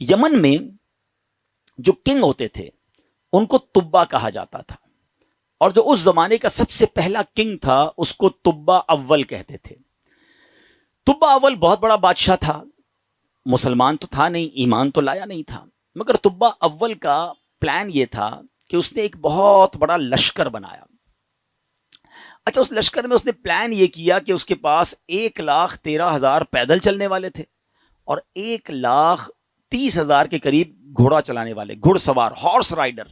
یمن میں جو کنگ ہوتے تھے ان کو تبا کہا جاتا تھا، اور جو اس زمانے کا سب سے پہلا کنگ تھا اس کو تبا اول کہتے تھے۔ تبا اول بہت بڑا بادشاہ تھا، مسلمان تو تھا نہیں، ایمان تو لایا نہیں تھا، مگر تبا اول کا پلان یہ تھا کہ اس نے ایک بہت بڑا لشکر بنایا۔ اچھا، اس لشکر میں اس نے پلان یہ کیا کہ اس کے پاس 1,13,000 پیدل چلنے والے تھے اور 1,30,000 کے قریب گھوڑا چلانے والے، گھڑ سوار، horse rider.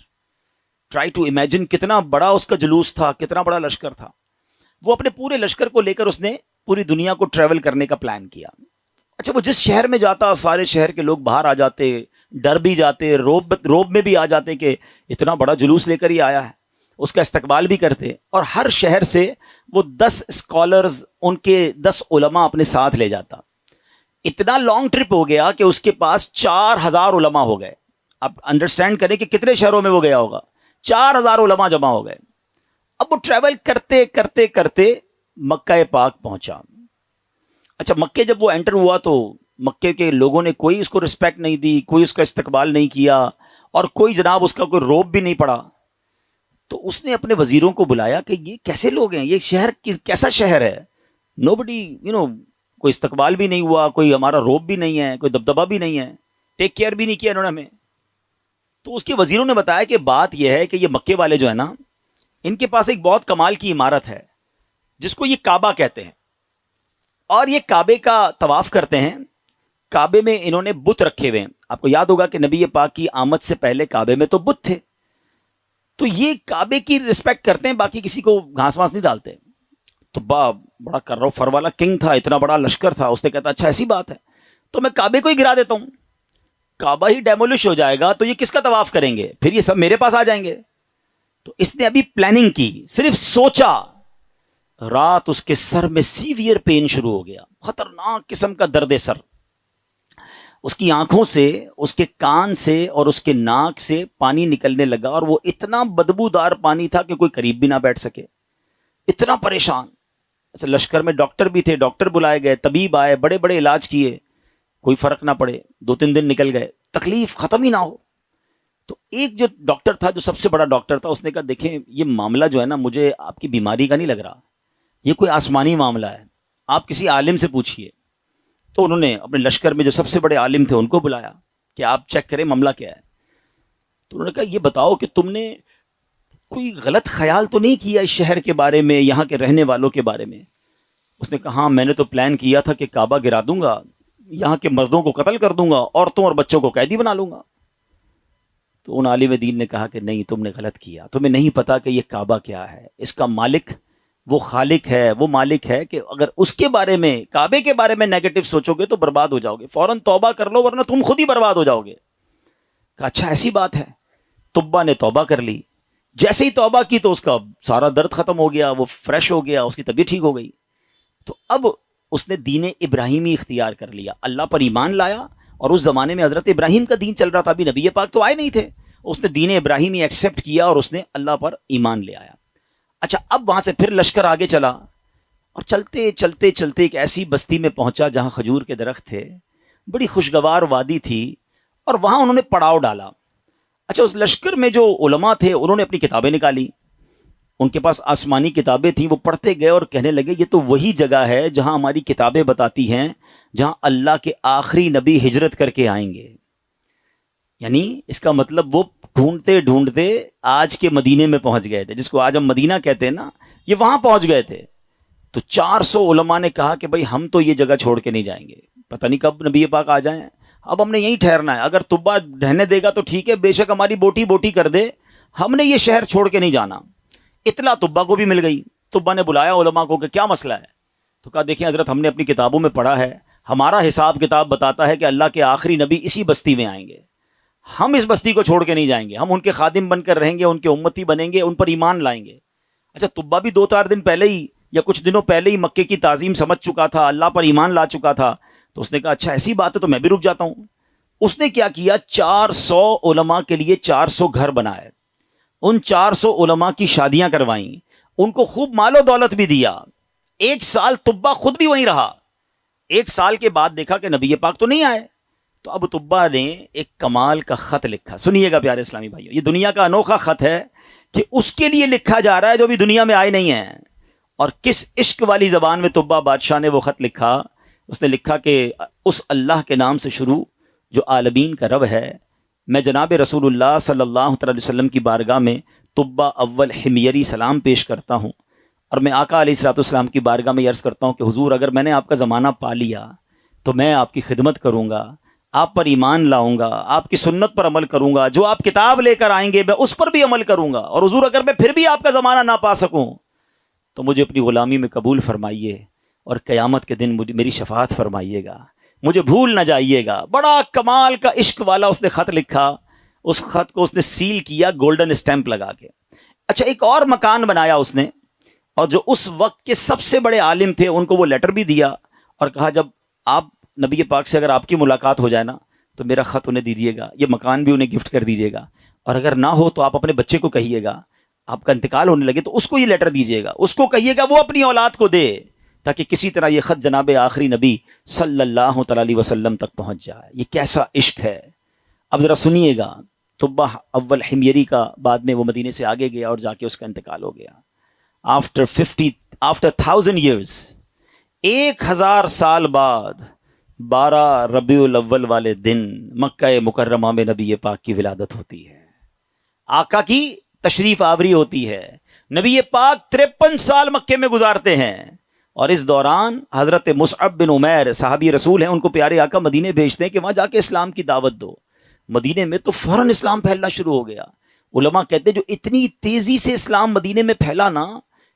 Try to imagine کتنا بڑا اس کا جلوس تھا، کتنا بڑا لشکر تھا۔ وہ اپنے پورے لشکر کو لے کر اس نے پوری دنیا کو ٹریول کرنے کا پلان کیا۔ اچھا، وہ جس شہر میں جاتا سارے شہر کے لوگ باہر آ جاتے، ڈر بھی جاتے، روب میں بھی آ جاتے کہ اتنا بڑا جلوس لے کر ہی آیا ہے، اس کا استقبال بھی کرتے، اور ہر شہر سے وہ 10 اسکالرز، ان کے 10 علماء اپنے ساتھ لے جاتا۔ اتنا لانگ ٹرپ ہو گیا کہ اس کے پاس 4,000 علماء ہو گئے۔ اب انڈرسٹینڈ کریں کہ کتنے شہروں میں وہ گیا ہوگا، 4,000 علماء جمع ہو گئے۔ اب وہ ٹریول کرتے کرتے کرتے مکہ پاک پہنچا۔ اچھا، مکے جب وہ انٹر ہوا تو مکے کے لوگوں نے کوئی اس کو رسپیکٹ نہیں دی، کوئی اس کا استقبال نہیں کیا، اور کوئی جناب اس کا کوئی روب بھی نہیں پڑا۔ تو اس نے اپنے وزیروں کو بلایا کہ یہ کیسے لوگ ہیں، یہ شہر کیسا شہر ہے، نو بڈی کوئی استقبال بھی نہیں ہوا، کوئی ہمارا روب بھی نہیں ہے، کوئی دبدبہ بھی نہیں ہے، ٹیک کیئر بھی نہیں کیا انہوں نے ہمیں۔ تو اس کے وزیروں نے بتایا کہ بات یہ ہے کہ یہ مکے والے جو ہے نا، ان کے پاس ایک بہت کمال کی عمارت ہے جس کو یہ کعبہ کہتے ہیں، اور یہ کعبے کا طواف کرتے ہیں۔ کعبے میں انہوں نے بت رکھے ہوئے ہیں۔ آپ کو یاد ہوگا کہ نبی پاک کی آمد سے پہلے کعبے میں تو بت تھے، تو یہ کعبے کی رسپیکٹ کرتے ہیں، باقی کسی کو گھاس واس نہیں ڈالتے۔ تو بڑا کرو فر والا کنگ تھا، اتنا بڑا لشکر تھا، اس نے کہتا اچھا ایسی بات ہے تو میں کعبے کو ہی گرا دیتا ہوں، کعبہ ہی ڈیمولش ہو جائے گا تو یہ کس کا طواف کریں گے، پھر یہ سب میرے پاس آ جائیں گے۔ تو اس نے ابھی پلاننگ کی، صرف سوچا، رات اس کے سر میں سیویئر پین شروع ہو گیا، خطرناک قسم کا درد سر۔ اس کی آنکھوں سے، اس کے کان سے اور اس کے ناک سے پانی نکلنے لگا، اور وہ اتنا بدبودار پانی تھا کہ کوئی قریب بھی نہ بیٹھ سکے، اتنا پریشان۔ اچھا، لشکر میں ڈاکٹر بھی تھے، ڈاکٹر بلائے گئے، طبیب آئے، بڑے بڑے علاج کیے، کوئی فرق نہ پڑے، 2-3 دن نکل گئے، تکلیف ختم ہی نہ ہو۔ تو ایک جو ڈاکٹر تھا، جو سب سے بڑا ڈاکٹر تھا، اس نے کہا دیکھیں یہ معاملہ جو ہے نا، مجھے آپ کی بیماری کا نہیں لگ رہا، یہ کوئی آسمانی معاملہ ہے، آپ کسی عالم سے پوچھیے۔ تو انہوں نے اپنے لشکر میں جو سب سے بڑے عالم تھے ان کو بلایا کہ آپ چیک کریں معاملہ کیا ہے۔ تو انہوں نے کہا یہ بتاؤ کہ تم نے کوئی غلط خیال تو نہیں کیا اس شہر کے بارے میں، یہاں کے رہنے والوں کے بارے میں؟ اس نے کہا ہاں، میں نے تو پلان کیا تھا کہ کعبہ گرا دوں گا، یہاں کے مردوں کو قتل کر دوں گا، عورتوں اور بچوں کو قیدی بنا لوں گا۔ تو ان عالم دین نے کہا کہ نہیں، تم نے غلط کیا، تمہیں نہیں پتا کہ یہ کعبہ کیا ہے، اس کا مالک وہ خالق ہے، وہ مالک ہے کہ اگر اس کے بارے میں، کعبے کے بارے میں نیگیٹو سوچو گے تو برباد ہو جاؤ گے، فوراً توبہ کر لو ورنہ تم خود ہی برباد ہو جاؤ گے۔ کہا اچھا ایسی بات ہے۔ تبا نے توبہ کر لی، جیسے ہی توبہ کی تو اس کا سارا درد ختم ہو گیا، وہ فریش ہو گیا، اس کی طبیعت ٹھیک ہو گئی۔ تو اب اس نے دین ابراہیمی اختیار کر لیا، اللہ پر ایمان لایا، اور اس زمانے میں حضرت ابراہیم کا دین چل رہا تھا، ابھی نبی پاک تو آئے نہیں تھے، اس نے دین ابراہیمی ایکسیپٹ کیا اور اس نے اللہ پر ایمان لے آیا۔ اچھا، اب وہاں سے پھر لشکر آگے چلا، اور چلتے چلتے چلتے ایک ایسی بستی میں پہنچا جہاں کھجور کے درخت تھے، بڑی خوشگوار وادی تھی، اور وہاں انہوں نے پڑاؤ ڈالا۔ اچھا، اس لشکر میں جو علماء تھے انہوں نے اپنی کتابیں نکالی، ان کے پاس آسمانی کتابیں تھیں، وہ پڑھتے گئے اور کہنے لگے یہ تو وہی جگہ ہے جہاں ہماری کتابیں بتاتی ہیں جہاں اللہ کے آخری نبی ہجرت کر کے آئیں گے۔ یعنی اس کا مطلب وہ ڈھونڈتے ڈھونڈتے آج کے مدینے میں پہنچ گئے تھے، جس کو آج ہم مدینہ کہتے ہیں نا، یہ وہاں پہنچ گئے تھے۔ تو 400 علماء نے کہا کہ بھائی ہم تو یہ جگہ چھوڑ کے نہیں جائیں گے، پتہ نہیں کب نبی پاک آ جائیں، اب ہم نے یہیں ٹھہرنا ہے، اگر تبا رہنے دے گا تو ٹھیک ہے، بے شک ہماری بوٹی بوٹی کر دے، ہم نے یہ شہر چھوڑ کے نہیں جانا۔ اطلاع تبا کو بھی مل گئی، تبا نے بلایا علماء کو کہ کیا مسئلہ ہے؟ تو کہا دیکھیں حضرت، ہم نے اپنی کتابوں میں پڑھا ہے، ہمارا حساب کتاب بتاتا ہے کہ اللہ کے آخری نبی اسی بستی میں آئیں گے، ہم اس بستی کو چھوڑ کے نہیں جائیں گے، ہم ان کے خادم بن کر رہیں گے، ان کے امتی بنیں گے، ان پر ایمان لائیں گے۔ اچھا، تبا بھی 2-4 دن پہلے ہی یا کچھ دنوں پہلے ہی مکے کی تعظیم سمجھ چکا تھا، اللہ پر ایمان لا چکا تھا، تو اس نے کہا اچھا ایسی بات ہے تو میں بھی رک جاتا ہوں۔ اس نے کیا کیا، 400 علماء کے لیے 400 گھر بنائے، ان 400 علماء کی شادیاں کروائیں، ان کو خوب مال و دولت بھی دیا۔ 1 سال تبا خود بھی وہیں رہا، 1 سال کے بعد دیکھا کہ نبی پاک تو نہیں آئے، تو ابو طبا نے ایک کمال کا خط لکھا. سنیے گا پیارے اسلامی بھائیو, یہ دنیا کا انوکھا خط ہے کہ اس کے لیے لکھا جا رہا ہے جو بھی دنیا میں آئے نہیں ہیں. اور کس عشق والی زبان میں طبا بادشاہ نے وہ خط لکھا. اس نے لکھا کہ اس اللہ کے نام سے شروع جو عالمین کا رب ہے. میں جناب رسول اللہ صلی اللہ تعالی وسلم کی بارگاہ میں طبا اول حمیری سلام پیش کرتا ہوں, اور میں آقا علیہ الصلوۃ والسلام کی بارگاہ میں عرض کرتا ہوں کہ حضور اگر میں نے آپ کا زمانہ پا لیا تو میں آپ کی خدمت کروں گا, آپ پر ایمان لاؤں گا, آپ کی سنت پر عمل کروں گا, جو آپ کتاب لے کر آئیں گے میں اس پر بھی عمل کروں گا. اور حضور اگر میں پھر بھی آپ کا زمانہ نہ پا سکوں تو مجھے اپنی غلامی میں قبول فرمائیے, اور قیامت کے دن مجھے میری شفاعت فرمائیے گا, مجھے بھول نہ جائیے گا. بڑا کمال کا عشق والا اس نے خط لکھا. اس خط کو اس نے سیل کیا گولڈن اسٹیمپ لگا کے. اچھا, ایک اور مکان بنایا اس نے, اور جو اس وقت کے سب سے بڑے عالم تھے ان کو وہ لیٹر بھی دیا, اور کہا جب آپ نبی پاک سے اگر آپ کی ملاقات ہو جائے نا تو میرا خط انہیں دیجیے گا, یہ مکان بھی انہیں گفٹ کر دیجیے گا, اور اگر نہ ہو تو آپ اپنے بچے کو کہیے گا, آپ کا انتقال ہونے لگے تو اس کو یہ لیٹر دیجیے گا, اس کو کہیے گا وہ اپنی اولاد کو دے, تاکہ کسی طرح یہ خط جناب آخری نبی صلی اللہ تعالی علیہ وسلم تک پہنچ جائے. یہ کیسا عشق ہے. اب ذرا سنیے گا. طبا اول حمیری کا بعد میں وہ مدینے سے آگے گیا اور جا کے اس کا انتقال ہو گیا. آفٹر 1000 ایئرز, 1000 سال بعد 12 ربیع الاول والے دن مکہ مکرمہ میں نبی پاک کی ولادت ہوتی ہے, آقا کی تشریف آوری ہوتی ہے. نبی پاک 53 سال مکے میں گزارتے ہیں, اور اس دوران حضرت مصعب بن عمیر صحابی رسول ہیں, ان کو پیارے آقا مدینے بھیجتے ہیں کہ وہاں جا کے اسلام کی دعوت دو. مدینے میں تو فوراً اسلام پھیلنا شروع ہو گیا. علماء کہتے ہیں جو اتنی تیزی سے اسلام مدینے میں پھیلا نا,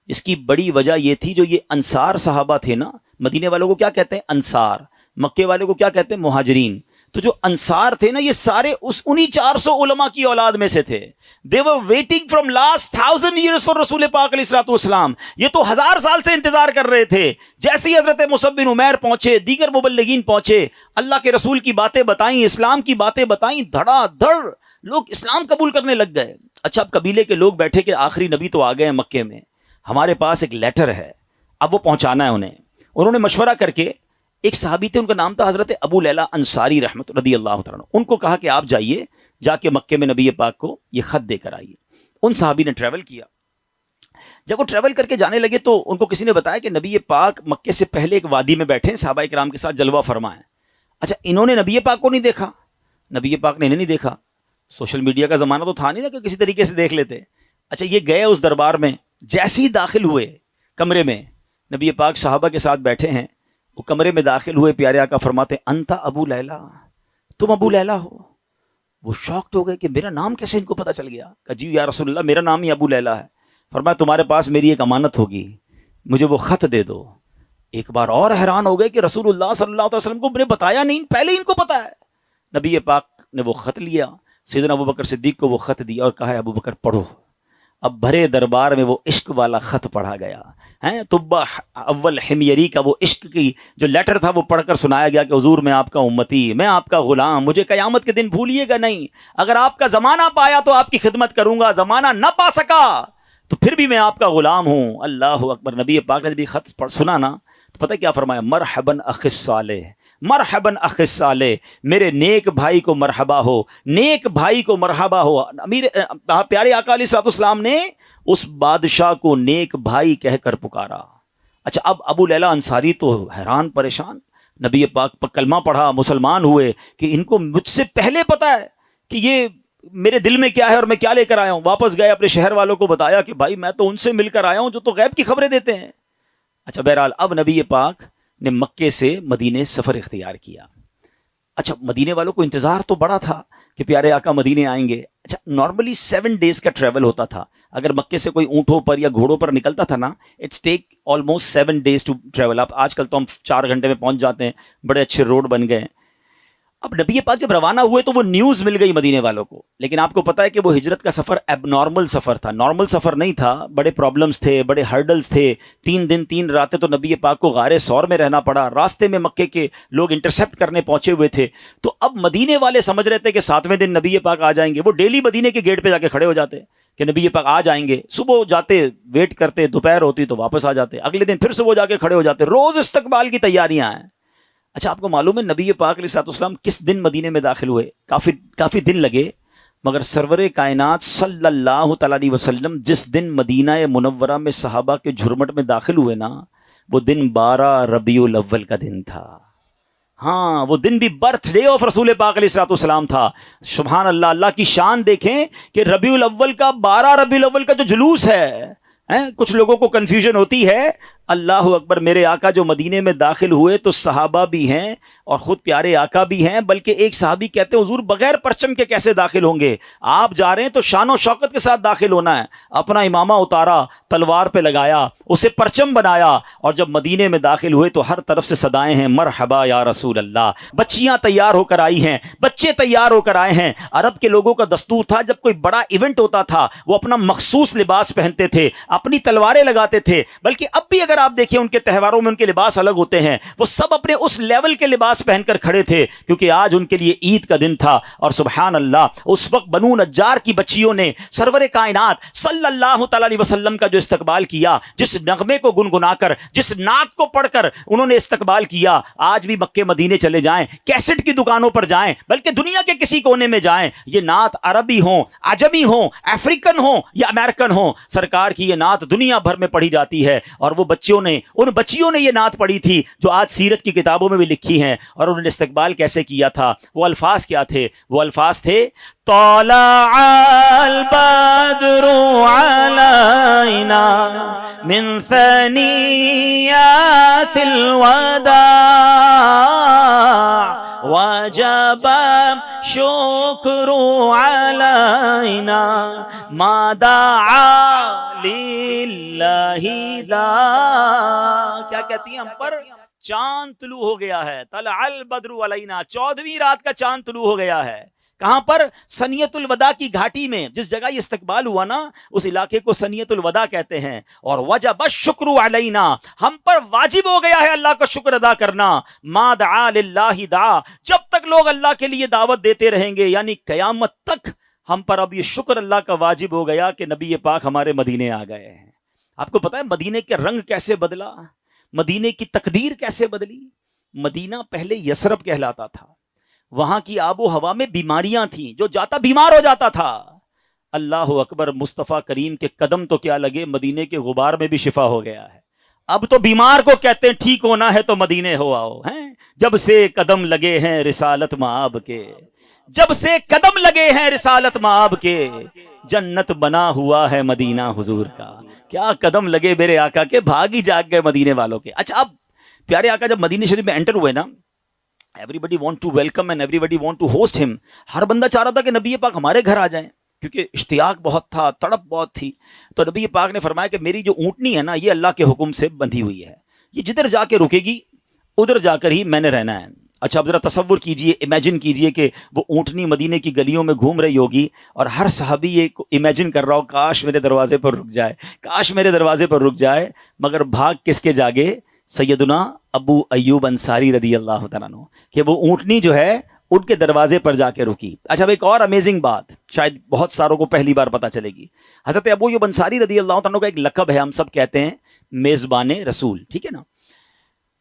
اس کی بڑی وجہ یہ تھی جو یہ انصار صحابہ تھے نا. مدینے والوں کو کیا کہتے ہیں؟ انصار. مکے والوں کو کیا کہتے ہیں؟ مہاجرین. تو جو انصار تھے نا, یہ سارے انہی 400 علماء کی اولاد میں سے تھے. they were waiting from last 1000 years for رسول پاک علیہ الصلوۃ والسلام. یہ تو 1000 سال سے انتظار کر رہے تھے. جیسے ہی حضرت مصعب بن عمیر پہنچے, دیگر مبلغین پہنچے, اللہ کے رسول کی باتیں بتائیں, اسلام کی باتیں بتائیں, دھڑا دھڑ لوگ اسلام قبول کرنے لگ گئے. اچھا, اب قبیلے کے لوگ بیٹھے کہ آخری نبی تو آ گئے ہیں مکے میں, ہمارے پاس ایک لیٹر ہے, اب وہ پہنچانا ہے انہیں. انہوں نے مشورہ کر کے, ایک صحابی تھے ان کا نام تھا حضرت ابو لیلہ انصاری رحمت رضی اللہ تعالیٰ, ان کو کہا کہ آپ جائیے, جا کے مکے میں نبی پاک کو یہ خط دے کر آئیے. ان صحابی نے ٹریول کیا. جب وہ ٹریول کر کے جانے لگے تو ان کو کسی نے بتایا کہ نبی پاک مکے سے پہلے ایک وادی میں بیٹھے ہیں, صحابہ کرام کے ساتھ جلوہ فرما ہے. اچھا, انہوں نے نبی پاک کو نہیں دیکھا, نبی پاک نے انہیں نہیں دیکھا. سوشل میڈیا کا زمانہ تو تھا نہیں نا کہ کسی طریقے سے دیکھ لیتے. اچھا, یہ گئے اس دربار میں, جیسے ہی داخل ہوئے کمرے میں, نبی پاک صحابہ کے ساتھ بیٹھے ہیں, وہ کمرے میں داخل ہوئے, پیارے آقا فرماتے انتا ابو لیلہ, تم ابو لیلہ ہو. وہ شاکڈ ہو گئے کہ میرا نام کیسے ان کو پتہ چل گیا. کہ جی یا رسول اللہ, میرا نام ہی ابو لیلہ ہے. فرمایا تمہارے پاس میری ایک امانت ہوگی, مجھے وہ خط دے دو. ایک بار اور حیران ہو گئے کہ رسول اللہ صلی اللہ علیہ وسلم کو میں نے بتایا نہیں, پہلے ہی ان کو پتا ہے. نبی پاک نے وہ خط لیا, سیدنا ابو بکر صدیق کو وہ خط دیا اور کہا ابو بکر پڑھو. اب بھرے دربار میں وہ عشق والا خط پڑھا گیا. طبا اول حمیری کا وہ عشق کی جو لیٹر تھا وہ پڑھ کر سنایا گیا کہ حضور میں آپ کا امتی, میں آپ کا غلام, مجھے قیامت کے دن بھولیے گا نہیں. اگر آپ کا زمانہ پایا تو آپ کی خدمت کروں گا, زمانہ نہ پا سکا تو پھر بھی میں آپ کا غلام ہوں. اللہ اکبر. نبی پاک نے جب یہ خط سنا نا تو پتہ کیا فرمایا؟ مرحباً اخ صالح, مرحباً اخ صالح, میرے نیک بھائی کو مرحبا ہو, نیک بھائی کو مرحبا ہو. امیر پیارے آقا علیہ الصلوۃ والسلام نے اس بادشاہ کو نیک بھائی کہہ کر پکارا. اچھا, اب ابو لیلہ انصاری تو حیران پریشان, نبی پاک پر کلمہ پڑھا, مسلمان ہوئے کہ ان کو مجھ سے پہلے پتا ہے کہ یہ میرے دل میں کیا ہے اور میں کیا لے کر آیا ہوں. واپس گئے, اپنے شہر والوں کو بتایا کہ بھائی میں تو ان سے مل کر آیا ہوں جو تو غیب کی خبریں دیتے ہیں. اچھا, بہرحال اب نبی پاک نے مکے سے مدینے سفر اختیار کیا. اچھا, مدینے والوں کو انتظار تو بڑا تھا کہ پیارے آقا مدینے آئیں گے. اچھا, نارملی 7 days کا ٹریول ہوتا تھا. اگر مکے سے کوئی اونٹوں پر یا گھوڑوں پر نکلتا تھا نا, it's take almost 7 days to travel. اب آج کل تو ہم 4 گھنٹے میں پہنچ جاتے ہیں, بڑے اچھے روڈ بن گئے. اب نبی پاک جب روانہ ہوئے تو وہ نیوز مل گئی مدینے والوں کو, لیکن آپ کو پتا ہے کہ وہ ہجرت کا سفر اب نارمل سفر تھا, نارمل سفر نہیں تھا. بڑے پرابلمز تھے, بڑے ہرڈلز تھے. 3 دن 3 راتیں تو نبی پاک کو غار ثور میں رہنا پڑا. راستے میں مکے کے لوگ انٹرسیپٹ کرنے پہنچے ہوئے تھے. تو اب مدینے والے سمجھ رہے تھے کہ 7ویں دن نبی پاک آ جائیں گے. وہ ڈیلی مدینے کے گیٹ پہ جا کے کھڑے ہو جاتے کہ نبی پاک آ جائیں گے. صبح جاتے, ویٹ کرتے, دوپہر ہوتی تو واپس آ جاتے. اگلے دن پھر صبح جا کے کھڑے ہو جاتے. روز استقبال کی تیاریاں ہیں. اچھا آپ کو معلوم ہے نبی پاک علیہ السلام کس دن مدینے میں داخل ہوئے؟ کافی دن لگے، مگر سرور کائنات صلی اللہ تعالیٰ علیہ وسلم جس دن مدینہ منورہ میں صحابہ کے جھرمٹ میں داخل ہوئے نا، وہ دن 12 ربیع الاول کا دن تھا۔ ہاں وہ دن بھی برتھ ڈے آف رسول پاک علیہ السلام تھا۔ سبحان اللہ، اللہ کی شان دیکھیں کہ ربیع الاول کا 12 ربیع الاول کا جو جلوس ہے، کچھ لوگوں کو کنفیوژن ہوتی ہے۔ اللہ اکبر، میرے آقا جو مدینے میں داخل ہوئے تو صحابہ بھی ہیں اور خود پیارے آقا بھی ہیں، بلکہ ایک صحابی کہتے ہیں حضور بغیر پرچم کے کیسے داخل ہوں گے؟ آپ جا رہے ہیں تو شان و شوکت کے ساتھ داخل ہونا ہے۔ اپنا امامہ اتارا، تلوار پہ لگایا، اسے پرچم بنایا، اور جب مدینے میں داخل ہوئے تو ہر طرف سے صدائیں ہیں مرحبا یا رسول اللہ۔ بچیاں تیار ہو کر آئی ہیں، بچے تیار ہو کر آئے ہیں۔ عرب کے لوگوں کا دستور تھا جب کوئی بڑا ایونٹ ہوتا تھا وہ اپنا مخصوص لباس پہنتے تھے، اپنی تلواریں لگاتے تھے، بلکہ اب بھی اگر آپ دیکھیں ان کے تہواروں میں ان کے لباس الگ ہوتے ہیں، وہ سب اپنے اس لیول کے لباس پہن کر کھڑے تھے، کیونکہ آج ان کے لیے عید کا دن تھا۔ اور سبحان اللہ، اس وقت بنو نجار کی بچیوں نے سرور کائنات صلی اللہ تعالی علیہ وسلم کا جو استقبال کیا، جس نغمے کو گنگنا کر، جس نعت کو پڑھ کر انہوں نے استقبال کیا، آج بھی مکے مدینے چلے جائیں، کیسٹ کی دکانوں پر جائیں، بلکہ دنیا کے کسی کونے میں جائیں، یہ نعت عربی ہوں، عجمی ہوں، افریقن ہوں یا امریکن ہوں، سرکار کی یہ نعت دنیا بھر میں پڑھی جاتی ہے۔ اور وہ ان بچیوں نے یہ نعت پڑھی تھی جو آج سیرت کی کتابوں میں بھی لکھی ہیں۔ اور انہوں نے استقبال کیسے کیا تھا؟ وہ الفاظ کیا تھے؟ وہ الفاظ تھے طلع البدر علینا من ثنیات الوداع وجب شکر علینا ما دعا للہ لا۔ کیا کہتی ہیں ہم پر؟ چاند طلوع ہو گیا ہے، طلع البدر علینا، 14ویں رات کا چاند طلوع ہو گیا ہے۔ کہاں پر؟ سنیت الوداع کی گھاٹی میں، جس جگہ یہ استقبال ہوا نا اس علاقے کو سنیت الوداع کہتے ہیں۔ اور وجب الشکر علینا، ہم پر واجب ہو گیا ہے اللہ کا شکر ادا کرنا۔ ما دعا للہ دعا، جب تک لوگ اللہ کے لیے دعوت دیتے رہیں گے، یعنی قیامت تک ہم پر اب یہ شکر اللہ کا واجب ہو گیا کہ نبی پاک ہمارے مدینے آ گئے ہیں۔ آپ کو پتا ہے مدینے کے رنگ کیسے بدلا، مدینے کی تقدیر کیسے بدلی؟ مدینہ پہلے یثرب کہلاتا تھا، وہاں کی آب و ہوا میں بیماریاں تھیں، جو جاتا بیمار ہو جاتا تھا۔ اللہ اکبر، مصطفیٰ کریم کے قدم تو کیا لگے، مدینے کے غبار میں بھی شفا ہو گیا ہے۔ اب تو بیمار کو کہتے ہیں ٹھیک ہونا ہے تو مدینے ہو آؤ، ہیں جب سے قدم لگے ہیں رسالت مآب کے، جب سے قدم لگے ہیں رسالت مآب کے، جنت بنا ہوا ہے مدینہ حضور کا۔ کیا قدم لگے میرے آقا کے، بھاگ ہی جاگ گئے مدینے والوں کے۔ اچھا اب پیارے آقا جب مدینہ شریف میں انٹر ہوئے نا، everybody want to welcome and everybody want to host him، ہر بندہ چاہ رہا تھا کہ نبی پاک ہمارے گھر آ جائیں، کیونکہ اشتیاق بہت تھا، تڑپ بہت تھی۔ تو نبی پاک نے فرمایا کہ میری جو اونٹنی ہے نا یہ اللہ کے حکم سے بندھی ہوئی ہے، یہ جدھر جا کے رکے گی ادھر جا کر ہی میں نے رہنا ہے۔ اچھا اب ذرا تصور کیجئے، امیجن کیجئے کہ وہ اونٹنی مدینے کی گلیوں میں گھوم رہی ہوگی اور ہر صحابی یہ امیجن کر رہا ہو کاش میرے دروازے پر رک جائے، کاش میرے دروازے پر رک جائے، مگر بھاگ کس کے جاگے؟ سیدنا ابو ایوب انصاری رضی اللہ تعالیٰ عنہ، کہ وہ اونٹنی جو ہے ان کے دروازے پر جا کے رکی۔ اچھا اب ایک اور امیزنگ بات شاید بہت ساروں کو پہلی بار پتہ چلے گی، حضرت ابو ایوب انصاری رضی اللہ تعالیٰ عنہ کا ایک لقب ہے، ہم سب کہتے ہیں میزبان رسول، ٹھیک ہے نا،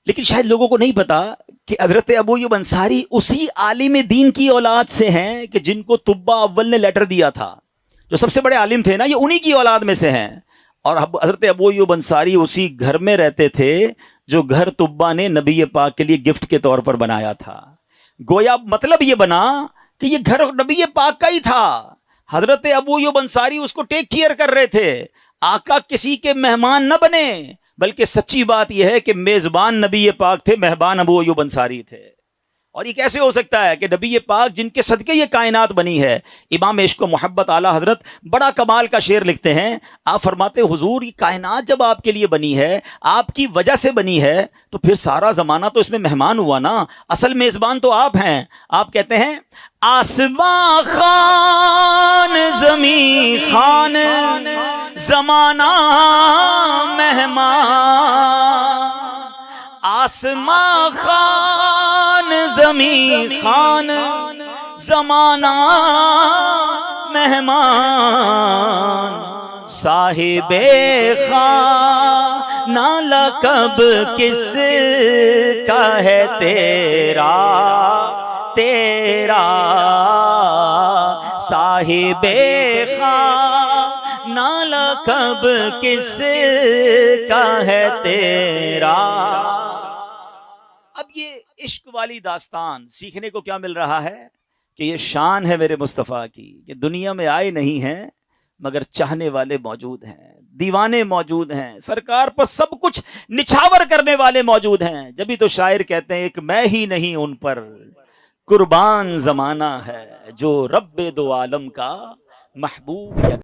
لیکن شاید لوگوں کو نہیں پتا کہ حضرت ابو ایوب انصاری اسی عالم دین کی اولاد سے ہیں کہ جن کو طبہ اول نے لیٹر دیا تھا، جو سب سے بڑے عالم تھے نا، یہ انہی کی اولاد میں سے ہیں۔ اور حضرت ابو ایوب انصاری اسی گھر میں رہتے تھے جو گھر طبہ نے نبی پاک کے لیے گفٹ کے طور پر بنایا تھا۔ گویا مطلب یہ بنا کہ یہ گھر نبی پاک کا ہی تھا، حضرت ابو ایوب انصاری اس کو ٹیک کیئر کر رہے تھے۔ آقا کسی کے مہمان نہ بنے، بلکہ سچی بات یہ ہے کہ میزبان نبی پاک تھے، مہمان ابو ایوب انصاری تھے۔ اور یہ کیسے ہو سکتا ہے کہ نبی پاک جن کے صدقے یہ کائنات بنی ہے؟ امام عشق و محبت اعلیٰ حضرت بڑا کمال کا شعر لکھتے ہیں، آپ فرماتے حضور یہ کائنات جب آپ کے لیے بنی ہے، آپ کی وجہ سے بنی ہے، تو پھر سارا زمانہ تو اس میں مہمان ہوا نا، اصل میزبان تو آپ ہیں۔ آپ کہتے ہیں آسماں خان زمین خان زمانہ مہمان، آسماں خان زمین خان زمانہ مہمان، صاحب خان نالا کب کس کا ہے تیرا تیرا صاحب خواہ، نالا کب کس کا ہے تیرا۔ اب یہ عشق والی داستان سیکھنے کو کیا مل رہا ہے کہ یہ شان ہے میرے مصطفیٰ کی کہ دنیا میں آئے نہیں ہیں مگر چاہنے والے موجود ہیں، دیوانے موجود ہیں، سرکار پر سب کچھ نچھاور کرنے والے موجود ہیں۔ جبھی تو شاعر کہتے ہیں ایک میں ہی نہیں ان پر قربان زمانہ ہے، جو رب دو عالم کا محبوب ہے۔